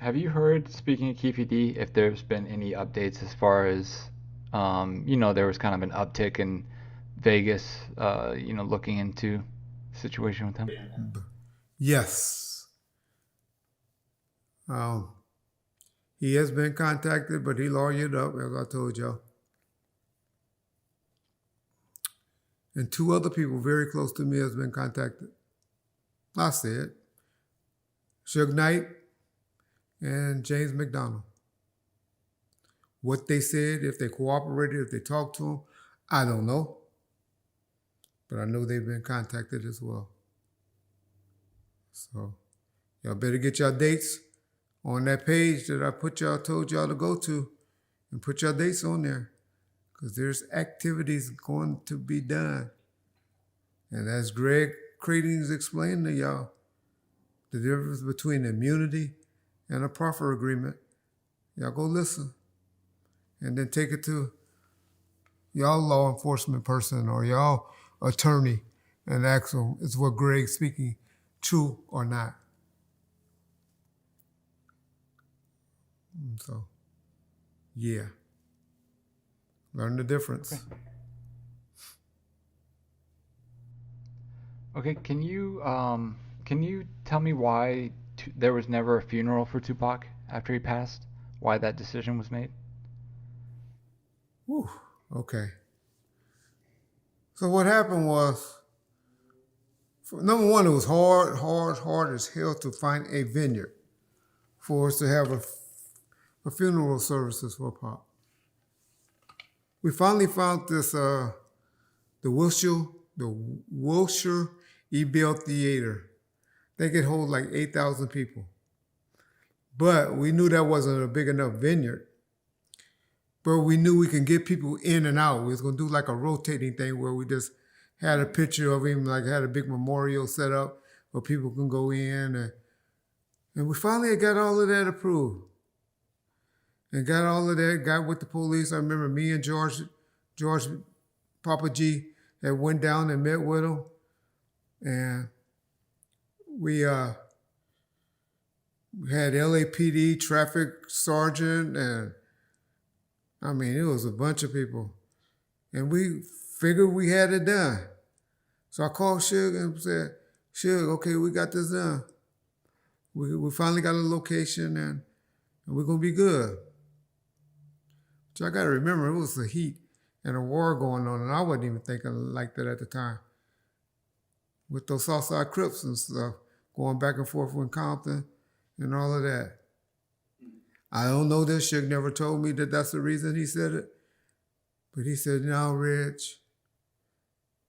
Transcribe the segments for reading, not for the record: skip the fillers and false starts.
Have you heard, speaking of Keefe D, if there's been any updates as far as, there was kind of an uptick in Vegas, looking into the situation with him? Yes. Um, he has been contacted, but he lawyered up, as I told y'all. And two other people very close to me has been contacted. I said, Suge Knight and James McDonald. What they said, if they cooperated, if they talked to him, I don't know. But I know they've been contacted as well. So y'all better get y'all dates on that page that told y'all to go to, and put your dates on there, because there's activities going to be done. And as Greg Cradings explained to y'all, the difference between immunity and a proffer agreement, y'all go listen. And then take it to y'all law enforcement person or y'all attorney and ask them, is what Greg's speaking true or not? So, yeah. Learn the difference. Okay, can you tell me why there was never a funeral for Tupac after he passed? Why that decision was made? Whew, okay. So what happened was, number one, it was hard as hell to find a vineyard for us to have a funeral services for Pop. We finally found this, the Wilshire E-Bell Theater. They could hold like 8,000 people. But we knew that wasn't a big enough vineyard. But we knew we can get people in and out. We was gonna do like a rotating thing where we just had a picture of him, like had a big memorial set up where people can go in. And we finally got all of that approved. And got all of that, got with the police. I remember me and George Papa G had went down and met with him. And we had LAPD traffic sergeant, and I mean, it was a bunch of people. And we figured we had it done. So I called Suge and said, Suge, okay, we got this done. We finally got a location, and we're going to be good. So I got to remember, it was the heat and a war going on, and I wasn't even thinking like that at the time. With those Southside Crips and stuff, going back and forth with Compton and all of that. I don't know this. Suge never told me that that's the reason he said it. But he said, no, Rich,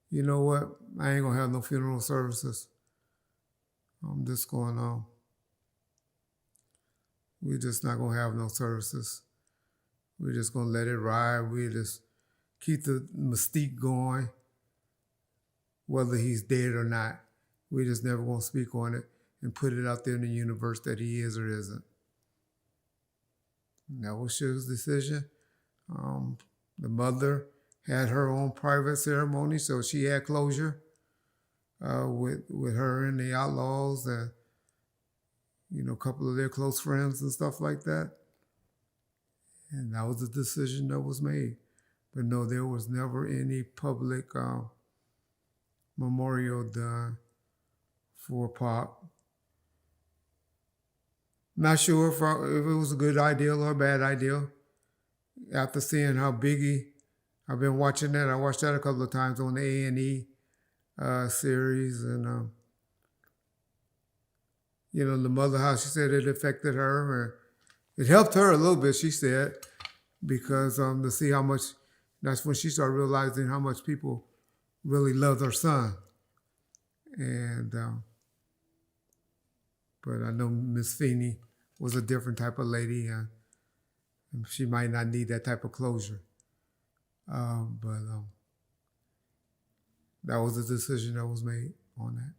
you know what? I ain't going to have no funeral services. I'm just going on. We're just not going to have no services. We're just going to let it ride. We just keep the mystique going, whether he's dead or not. We just never going to speak on it and put it out there in the universe that he is or isn't. And that was Suge's decision. The mother had her own private ceremony, so she had closure with her and the Outlaws and, a couple of their close friends and stuff like that. And that was the decision that was made. But no, there was never any public memorial done for Pop. Not sure if it was a good idea or a bad idea. After seeing how Biggie, I've been watching that. I watched that a couple of times on the A&E series. And, the mother, how she said it affected her. It helped her a little bit, she said, because to see how much, that's when she started realizing how much people really loved her son. And, but I know Miss Feeney was a different type of lady, and she might not need that type of closure. But that was the decision that was made on that.